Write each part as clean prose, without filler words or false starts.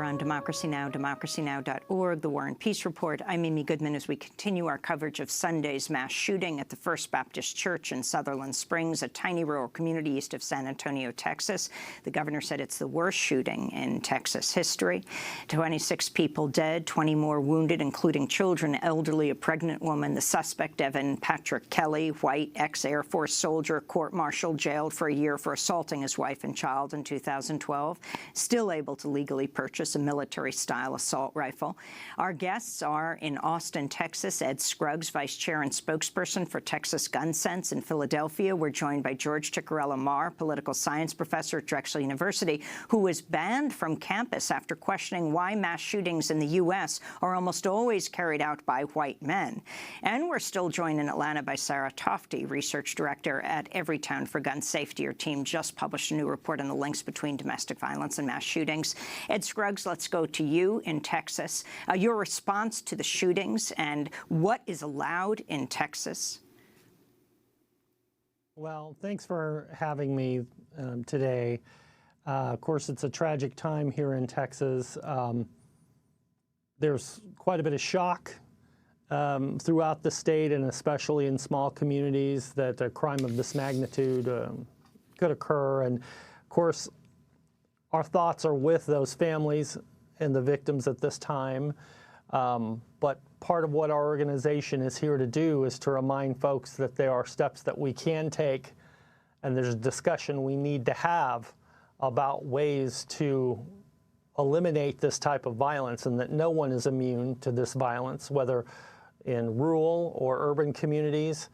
on Democracy Now!, democracynow.org, The War and Peace Report. I'm Amy Goodman as we continue our coverage of Sunday's mass shooting at the First Baptist Church in Sutherland Springs, a tiny rural community east of San Antonio, Texas. The governor said it's the worst shooting in Texas history. 26 people dead, 20 more wounded, including children, elderly, a pregnant woman. The suspect, Evan Patrick Kelly, white ex-Air Force soldier, court-martialed, jailed for a year for assaulting his wife and child in 2012, still able to legally purchase a military-style assault rifle. Our guests are in Austin, Texas, Ed Scruggs, Vice Chair and spokesperson for Texas Gun Sense in Philadelphia. We're joined by George Ciccariello-Maher, political science professor at Drexel University, who was banned from campus after questioning why mass shootings in the U.S. are almost always carried out by white men. And we're still joined in Atlanta by Sarah Tofty, research director at Everytown for Gun Safety. Your team just published a new report on the links between domestic violence and mass shootings. Ed Scruggs, let's go to you in Texas. Your response to the shootings and what is allowed in Texas? Well, thanks for having me today. Of course, it's a tragic time here in Texas. There's quite a bit of shock throughout the state, and especially in small communities, that a crime of this magnitude could occur. And of course, our thoughts are with those families and the victims at this time. But part of what our organization is here to do is to remind folks that there are steps that we can take, and there's a discussion we need to have about ways to eliminate this type of violence, and that no one is immune to this violence, whether in rural or urban communities,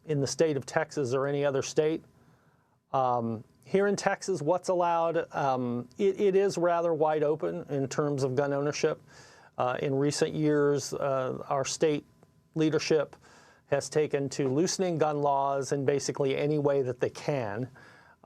in the state of Texas or any other state. Here in Texas, what's allowed, it is rather wide open in terms of gun ownership. In recent years, our state leadership has taken to loosening gun laws in basically any way that they can.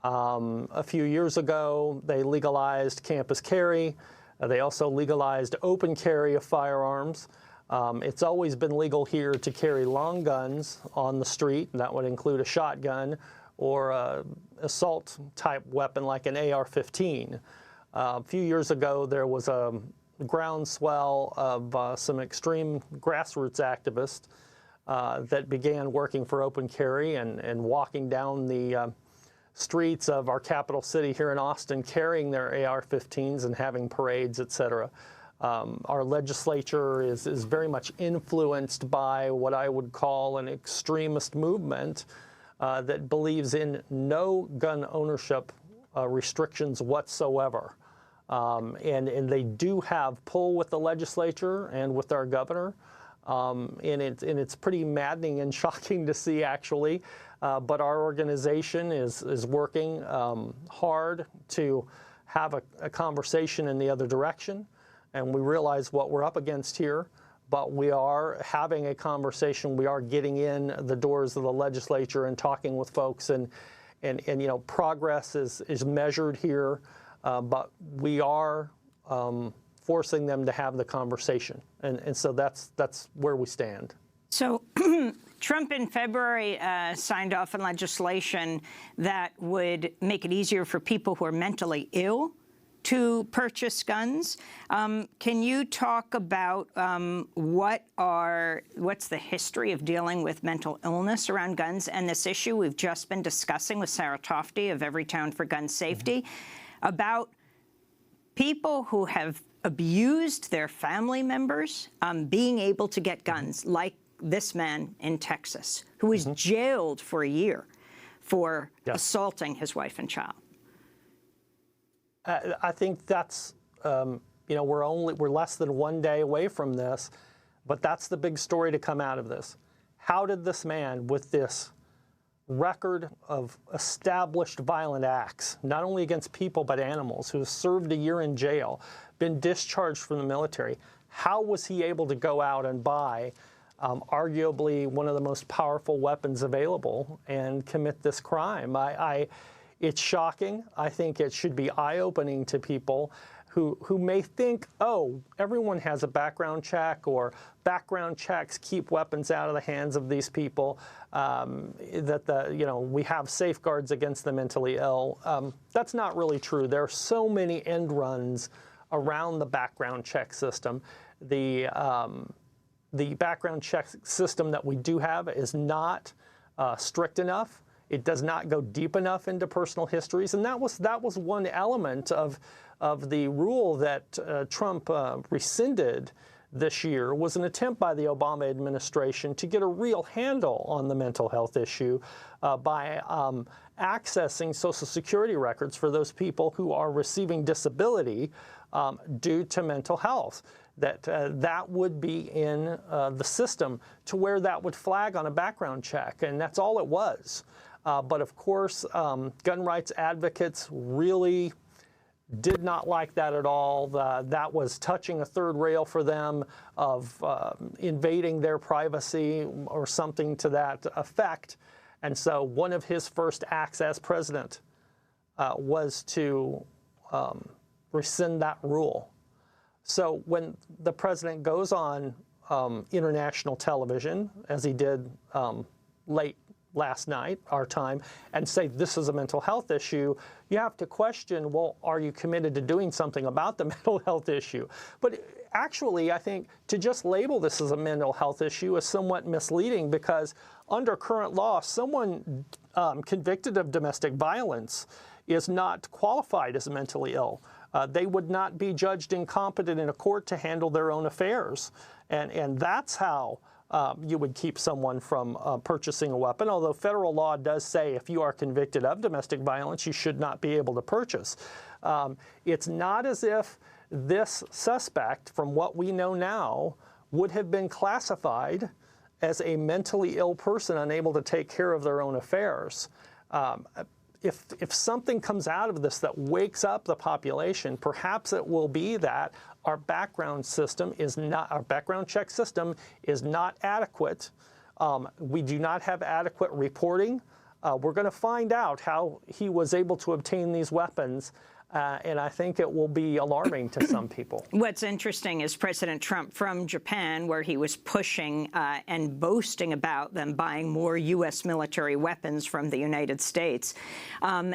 A few years ago, they legalized campus carry. They also legalized open carry of firearms. It's always been legal here to carry long guns on the street. That would include a shotgun or an assault-type weapon like an AR-15. A few years ago, there was a groundswell of some extreme grassroots activists that began working for open carry and walking down the streets of our capital city here in Austin, carrying their AR-15s and having parades, etc. Our legislature is very much influenced by what I would call an extremist movement that believes in no gun ownership restrictions whatsoever. And they do have pull with the legislature and with our governor. And it's pretty maddening and shocking to see, actually. But our organization is working hard to have a conversation in the other direction. And we realize what we're up against here, but we are having a conversation. We are getting in the doors of the legislature and talking with folks, and you know, progress is measured here, but we are forcing them to have the conversation, and so that's where we stand. So Trump in February signed off on legislation that would make it easier for people who are mentally ill to purchase guns. Can you talk about what's the history of dealing with mental illness around guns and this issue we've just been discussing with Sarah Tofty of Everytown for Gun Safety about people who have abused their family members being able to get guns, like this man in Texas, who was jailed for a year for assaulting his wife and child? I think that's, you know, we're less than one day away from this, but that's the big story to come out of this. How did this man, with this record of established violent acts, not only against people but animals, who has served a year in jail, been discharged from the military, how was he able to go out and buy arguably one of the most powerful weapons available and commit this crime? It's shocking. I think it should be eye-opening to people who may think, oh, everyone has a background check, or background checks keep weapons out of the hands of these people, we have safeguards against the mentally ill. That's not really true. There are so many end runs around the background check system. The background check system that we do have is not strict enough. It does not go deep enough into personal histories, and that was one element of the rule that Trump rescinded this year, was an attempt by the Obama administration to get a real handle on the mental health issue by accessing Social Security records for those people who are receiving disability due to mental health. That would be in the system to where that would flag on a background check, and that's all it was. But of course, gun rights advocates really did not like that at all. That was touching a third rail for them of invading their privacy or something to that effect. And so one of his first acts as president was to rescind that rule. So when the president goes on international television, as he did late last night, our time, and say this is a mental health issue, you have to question, well, are you committed to doing something about the mental health issue? But actually, I think to just label this as a mental health issue is somewhat misleading, because under current law, someone convicted of domestic violence is not qualified as mentally ill. They would not be judged incompetent in a court to handle their own affairs. And that's how you would keep someone from purchasing a weapon, although federal law does say if you are convicted of domestic violence, you should not be able to purchase. It's not as if this suspect, from what we know now, would have been classified as a mentally ill person unable to take care of their own affairs. If something comes out of this that wakes up the population, perhaps it will be that our background check system is not adequate. We do not have adequate reporting. We're going to find out how he was able to obtain these weapons. And I think it will be alarming to some people. What's interesting is President Trump from Japan, where he was pushing and boasting about them buying more U.S. military weapons from the United States,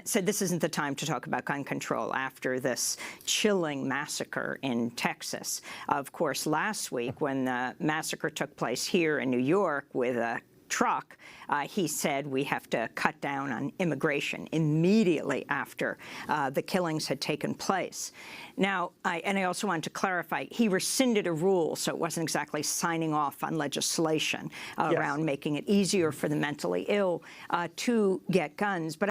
said this isn't the time to talk about gun control after this chilling massacre in Texas. Of course, last week when the massacre took place here in New York with a truck, he said we have to cut down on immigration immediately after the killings had taken place. Now, I also wanted to clarify, he rescinded a rule, so it wasn't exactly signing off on legislation around making it easier for the mentally ill to get guns. But